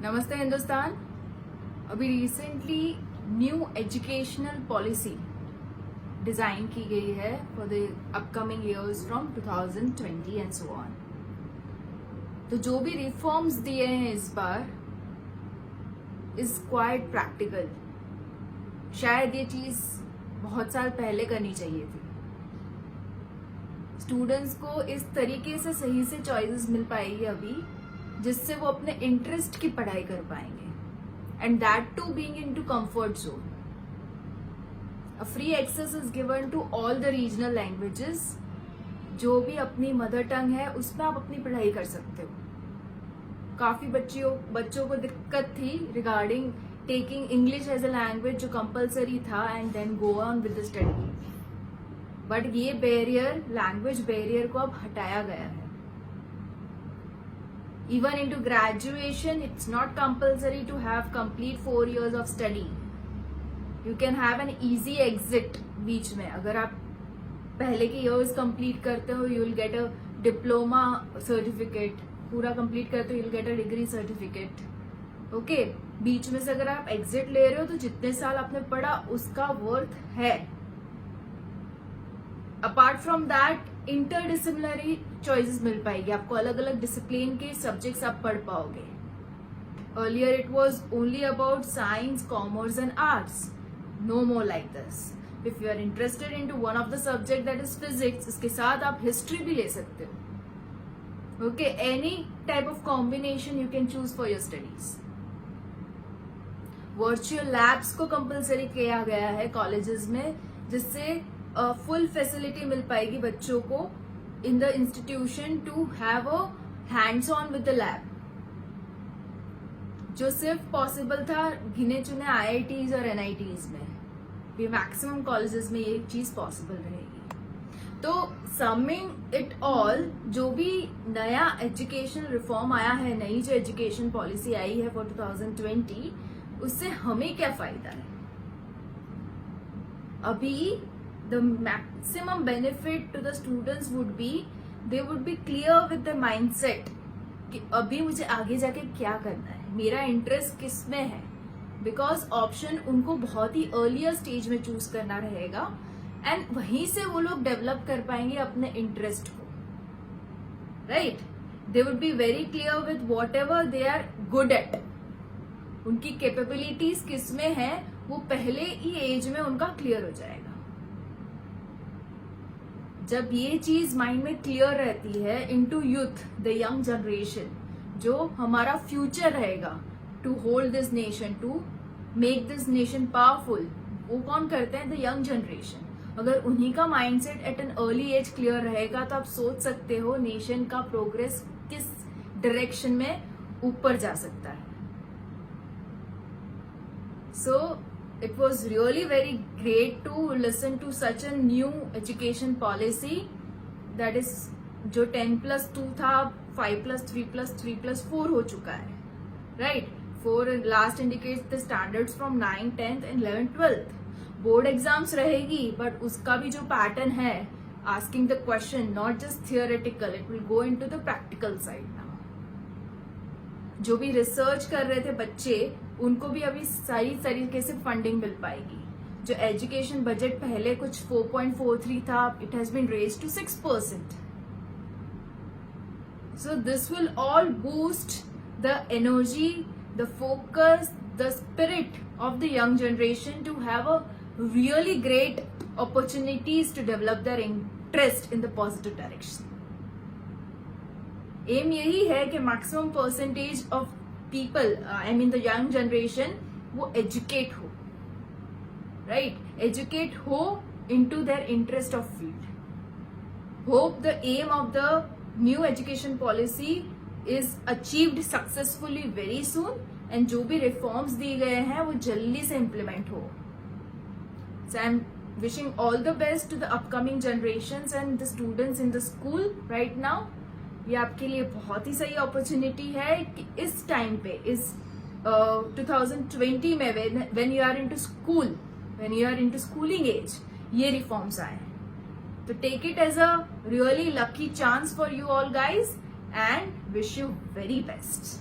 नमस्ते हिंदुस्तान। अभी recently new educational policy design की गई है for the upcoming years from 2020 and so on. तो जो भी रिफॉर्म्स दिए हैं इस बार इज क्वाइट प्रैक्टिकल। शायद ये चीज बहुत साल पहले करनी चाहिए थी। स्टूडेंट्स को इस तरीके से सही से चॉइसेस मिल पाएगी अभी जिससे वो अपने इंटरेस्ट की पढ़ाई कर पाएंगे and that too being into comfort zone. A free access is given to all the regional languages. जो भी अपनी मदर टंग है उसमें आप अपनी पढ़ाई कर सकते हो। काफी बच्चों को दिक्कत थी regarding taking English as a language जो कंपलसरी था and then go on with the study, but ये बैरियर, लैंग्वेज बैरियर को अब हटाया गया है। Even into graduation, it's not compulsory to have complete 4 years of study. You can have an easy exit बीच में। अगर आप पहले के years complete करते हो, you will get a diploma certificate. पूरा complete करते हो, you will get a degree certificate. Okay? बीच में से अगर आप exit ले रहे हो तो जितने साल आपने पढ़ा उसका worth है। Apart from that interdisciplinary choices मिल पाएगी आपको। अलग अलग डिसिप्लिन के सब्जेक्ट्स आप पढ़ पाओगे। Earlier it was only about science, commerce and arts. No more like this. If you are interested into one of the subject that is physics, इसके साथ आप हिस्ट्री भी ले सकते हो। Okay, any type of combination you can choose for your studies. Virtual labs को compulsory किया गया है कॉलेजेस में, जिससे फुल फैसिलिटी मिल पाएगी बच्चों को in the institution to have a hands on with the lab, जो सिर्फ पॉसिबल था गिने चुने आईआईटीज और एनआईटीज में। भी मैक्सिमम कॉलेजेस में ये चीज पॉसिबल रहेगी। तो समिंग इट ऑल, जो भी नया एजुकेशन रिफॉर्म आया है, नई जो एजुकेशन पॉलिसी आई है फॉर 2020, उससे हमें क्या फायदा है? अभी the maximum benefit to the students would be they would be clear with the mindset कि अभी मुझे आगे जाके क्या करना है, मेरा इंटरेस्ट किस में है। बिकॉज ऑप्शन उनको बहुत ही अर्लियर स्टेज में चूज करना रहेगा एंड वहीं से वो लोग डेवलप कर पाएंगे अपने इंटरेस्ट को। Right? They would be very clear with whatever they are good at. उनकी कैपेबिलिटीज किस में है वो पहले ही एज में उनका क्लियर हो जाएगा। जब ये चीज माइंड में क्लियर रहती है into youth, the young generation, जो हमारा फ्यूचर रहेगा to hold this nation, to make this nation powerful, वो कौन करते हैं? The young generation. अगर उन्हीं का mindset at an early age clear रहेगा तो आप सोच सकते हो नेशन का प्रोग्रेस किस डायरेक्शन में ऊपर जा सकता है। सो it was really very great to listen to such a new education policy that is जो 10+2 था 5+3+3+4 हो चुका है। Right? 4 last indicates the standards from 9, 10th and 11th, 12th। Board exams रहेगी बट उसका भी जो पैटर्न है, asking the question, not just theoretical, it will go into the practical side now. जो भी रिसर्च कर रहे थे बच्चे, उनको भी अभी सही तरीके से फंडिंग मिल पाएगी। जो एजुकेशन बजट पहले कुछ 4.43 था, it has been raised to 6%। So this will all boost the energy, the focus, the spirit of the young generation to have a really great opportunities to develop their interest in the positive direction. Aim यही है कि maximum percentage of people, I mean the young generation, वो educate हो। Right? Educate हो into their interest of field. Hope the aim of the new education policy is achieved successfully very soon and जो भी reforms दिए गए हैं वो जल्दी से इम्प्लीमेंट हो। So I am wishing all the best to the upcoming generations and the students in the school right now. ये आपके लिए बहुत ही सही अपॉर्चुनिटी है कि इस टाइम पे, इस 2020 में, when you are into school, when you are into schooling age, ये रिफॉर्म्स आए हैं। तो take it as a really lucky chance for you all guys and wish you very best.